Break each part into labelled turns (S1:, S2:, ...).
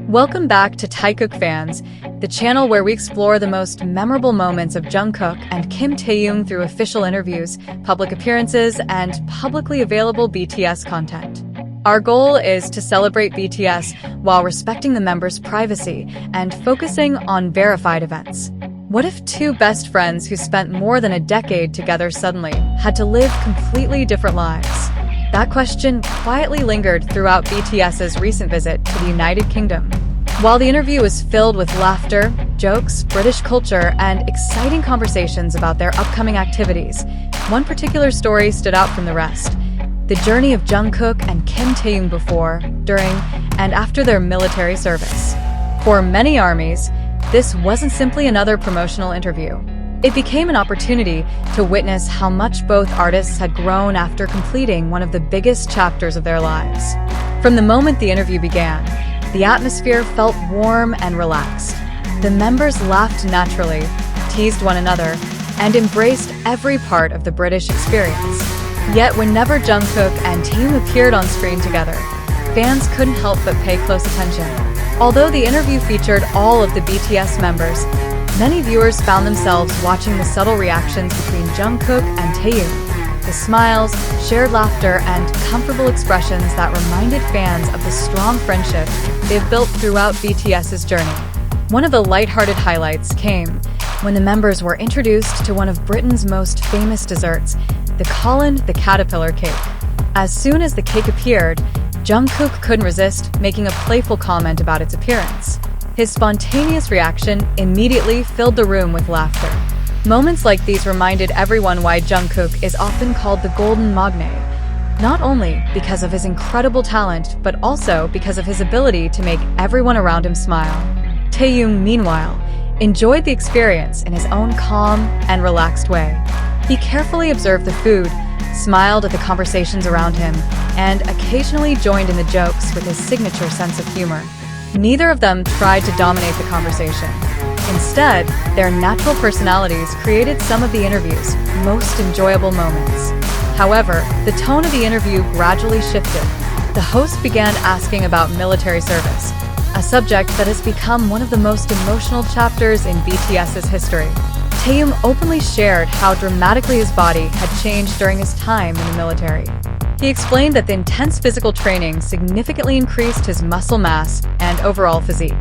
S1: Welcome back to Taekook Fans, the channel where we explore the most memorable moments of Jungkook and Kim Taehyung through official interviews, public appearances, and publicly available BTS content. Our goal is to celebrate BTS while respecting the members' privacy and focusing on verified events. What if two best friends who spent more than a decade together suddenly had to live completely different lives? That question quietly lingered throughout BTS's recent visit to the United Kingdom. While the interview was filled with laughter, jokes, British culture, and exciting conversations about their upcoming activities, one particular story stood out from the rest: the journey of Jungkook and Kim Taehyung before, during, and after their military service. For many armies, this wasn't simply another promotional interview. It became an opportunity to witness how much both artists had grown after completing one of the biggest chapters of their lives. From the moment the interview began, the atmosphere felt warm and relaxed. The members laughed naturally, teased one another, and embraced every part of the British experience. Yet whenever Jungkook and Taehyung appeared on screen together, fans couldn't help but pay close attention. Although the interview featured all of the BTS members, many viewers found themselves watching the subtle reactions between Jungkook and Taehyung. The smiles, shared laughter, and comfortable expressions that reminded fans of the strong friendship they've built throughout BTS's journey. One of the lighthearted highlights came when the members were introduced to one of Britain's most famous desserts, the Colin the Caterpillar cake. As soon as the cake appeared, Jungkook couldn't resist making a playful comment about its appearance. His spontaneous reaction immediately filled the room with laughter. Moments like these reminded everyone why Jungkook is often called the Golden Magne, not only because of his incredible talent, but also because of his ability to make everyone around him smile. Taehyung, meanwhile, enjoyed the experience in his own calm and relaxed way. He carefully observed the food, smiled at the conversations around him, and occasionally joined in the jokes with his signature sense of humor. Neither of them tried to dominate the conversation. Instead, their natural personalities created some of the interview's most enjoyable moments. However, the tone of the interview gradually shifted. The host began asking about military service, a subject that has become one of the most emotional chapters in BTS's history. Taehyung openly shared how dramatically his body had changed during his time in the military. He explained that the intense physical training significantly increased his muscle mass and overall physique.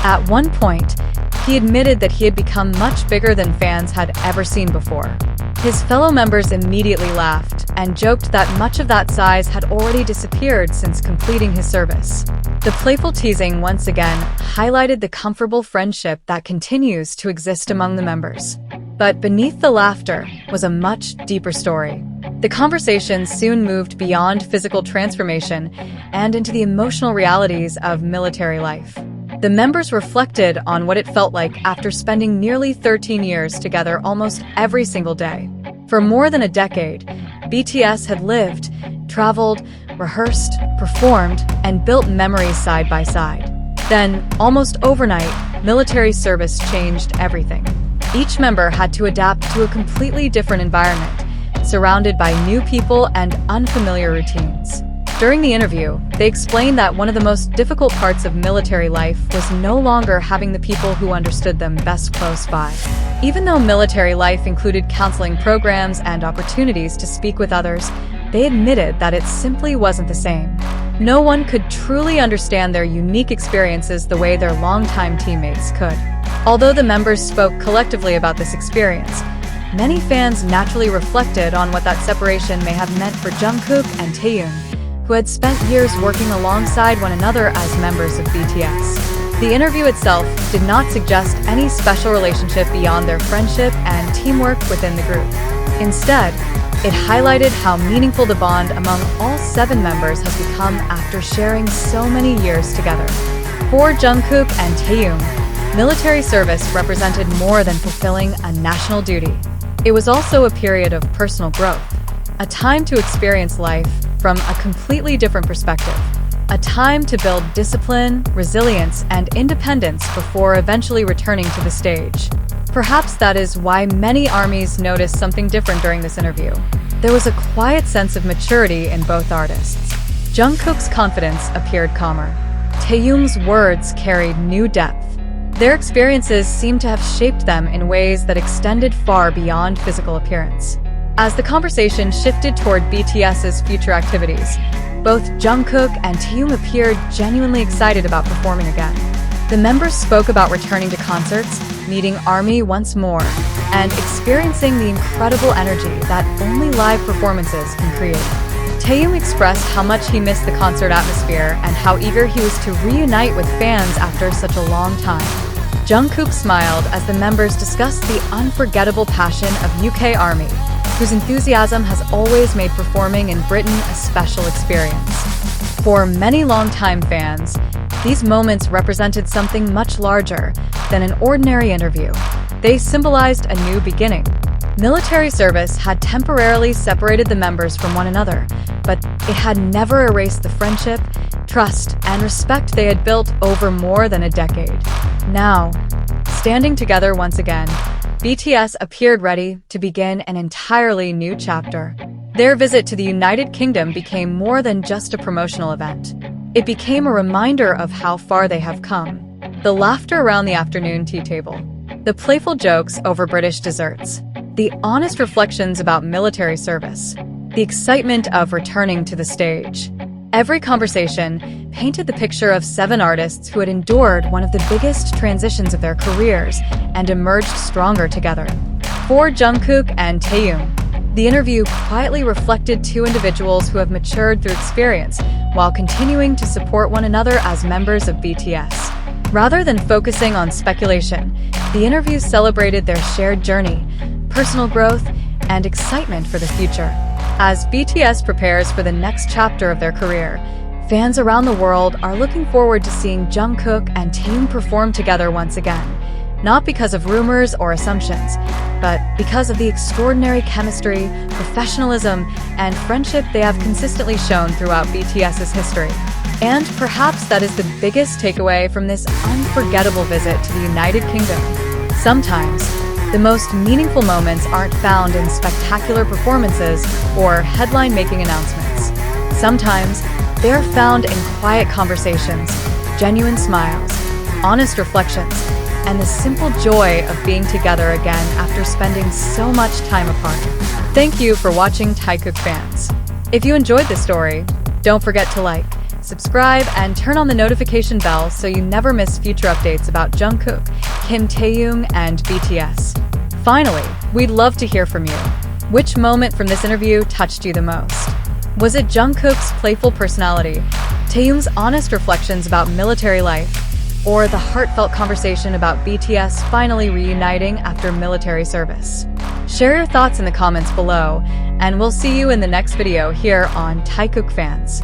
S1: At one point, he admitted that he had become much bigger than fans had ever seen before. His fellow members immediately laughed and joked that much of that size had already disappeared since completing his service. The playful teasing once again highlighted the comfortable friendship that continues to exist among the members. But beneath the laughter was a much deeper story. The conversation soon moved beyond physical transformation and into the emotional realities of military life. The members reflected on what it felt like after spending nearly 13 years together almost every single day. For more than a decade, BTS had lived, traveled, rehearsed, performed, and built memories side by side. Then, almost overnight, military service changed everything. Each member had to adapt to a completely different environment, surrounded by new people and unfamiliar routines. During the interview, they explained that one of the most difficult parts of military life was no longer having the people who understood them best close by. Even though military life included counseling programs and opportunities to speak with others, they admitted that it simply wasn't the same. No one could truly understand their unique experiences the way their longtime teammates could. Although the members spoke collectively about this experience, many fans naturally reflected on what that separation may have meant for Jungkook and Taehyung, who had spent years working alongside one another as members of BTS. The interview itself did not suggest any special relationship beyond their friendship and teamwork within the group. Instead, it highlighted how meaningful the bond among all 7 members has become after sharing so many years together. For Jungkook and Taehyung, military service represented more than fulfilling a national duty. It was also a period of personal growth, a time to experience life from a completely different perspective, a time to build discipline, resilience, and independence before eventually returning to the stage. Perhaps that is why many armies noticed something different during this interview. There was a quiet sense of maturity in both artists. Jungkook's confidence appeared calmer. Taeyoung's words carried new depth. Their experiences seemed to have shaped them in ways that extended far beyond physical appearance. As the conversation shifted toward BTS's future activities, both Jungkook and Taeyoung appeared genuinely excited about performing again. The members spoke about returning to concerts, meeting ARMY once more, and experiencing the incredible energy that only live performances can create. Taeyoung expressed how much he missed the concert atmosphere and how eager he was to reunite with fans after such a long time. Jungkook smiled as the members discussed the unforgettable passion of UK ARMY, whose enthusiasm has always made performing in Britain a special experience. For many longtime fans, these moments represented something much larger than an ordinary interview. They symbolized a new beginning. Military service had temporarily separated the members from one another, but it had never erased the friendship, trust, and respect they had built over more than a decade. Now, standing together once again, BTS appeared ready to begin an entirely new chapter. Their visit to the United Kingdom became more than just a promotional event. It became a reminder of how far they have come. The laughter around the afternoon tea table, the playful jokes over British desserts, the honest reflections about military service, the excitement of returning to the stage. Every conversation painted the picture of 7 artists who had endured one of the biggest transitions of their careers and emerged stronger together. For Jungkook and Taeyoung, the interview quietly reflected 2 individuals who have matured through experience while continuing to support one another as members of BTS. Rather than focusing on speculation, the interviews celebrated their shared journey, personal growth, and excitement for the future. As BTS prepares for the next chapter of their career, fans around the world are looking forward to seeing Jungkook and Taeyoung perform together once again, not because of rumors or assumptions, but because of the extraordinary chemistry, professionalism, and friendship they have consistently shown throughout BTS's history. And perhaps that is the biggest takeaway from this unforgettable visit to the United Kingdom. Sometimes, the most meaningful moments aren't found in spectacular performances or headline-making announcements. Sometimes, they are found in quiet conversations, genuine smiles, honest reflections, and the simple joy of being together again after spending so much time apart. Thank you for watching Taekook fans. If you enjoyed this story, don't forget to like, subscribe, and turn on the notification bell so you never miss future updates about Jungkook, Kim Taeyoung, and BTS. Finally, we'd love to hear from you. Which moment from this interview touched you the most? Was it Jungkook's playful personality, Taeyoung's honest reflections about military life, or the heartfelt conversation about BTS finally reuniting after military service? Share your thoughts in the comments below, and we'll see you in the next video here on Taekook Fans.